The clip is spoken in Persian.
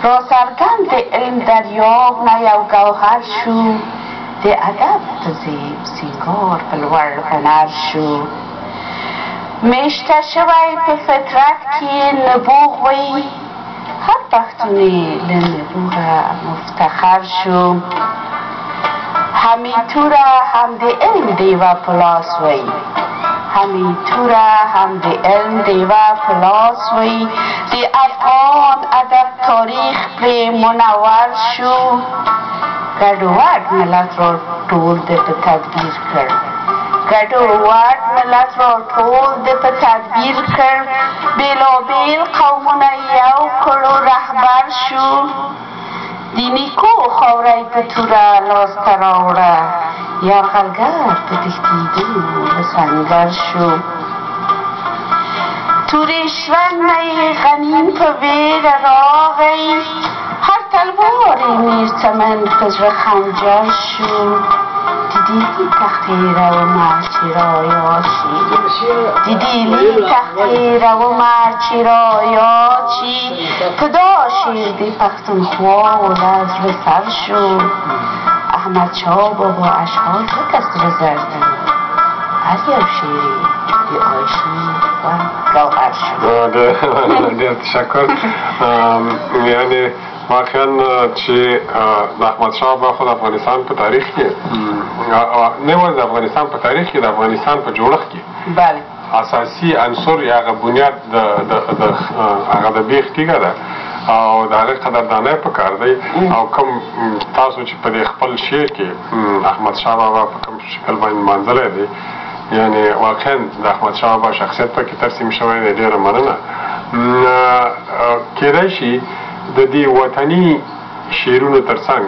را سرگند علم دریاب نه یو گوهر شو د ادب د زیب سینگار په لوړ هنر شو میشته شوی په فطرت کې نبوغ وی هر پښتونی له نبوغه مفتخر شو همین توره هم د علم دیوه پلاس وی همین توره هم د علم دیوه پلاس وی د افغان ادب تاریخ پرې منور شو ګډوډ ملت را ټول د په تدبیر کړ ګډوډ ملت را ټول د په تدبیر کړ بېلابېل قومونه یو کړو رهبر شو د نیکو خاوره په توره لاسته راوړه یرغلګر په تښتېدو له سنګر شو توریشور نه یې غنیم په ویره راغی هر تلوار یې میرچمن په زړه خنجر شو دیدی تختی رو مرچی را یاشی دیدی تختی رو مرچی را یاشی پدا شیر دی پختونخوا و لزر سر شو احمد شاه بابا اشعار شکست رو زردن هر یو شیری دی آیشی و گوهر شو دیر تشکر یعنی واقعا چې د احمدشاه بابا خو د افغانستان په تاریخ کې نه یوازې د افغانستان په تاریخ کې د افغانستان په جوړښت کې بله اساسي عنصر یا هغه بنیاد هغه د بیخ تیږه ده او د هغه قدردانۍ پکار دی او کوم تاسو چې په دې خپل شعر کې احمدشاه بابا په کوم شکل باندې نمانځلی دی یعنی واقعا د احمدشاه بابا شخصیت پکې ترسیم شوی دی ډېره مننه کیدای شي د دې وطني شعرونو ترڅنګ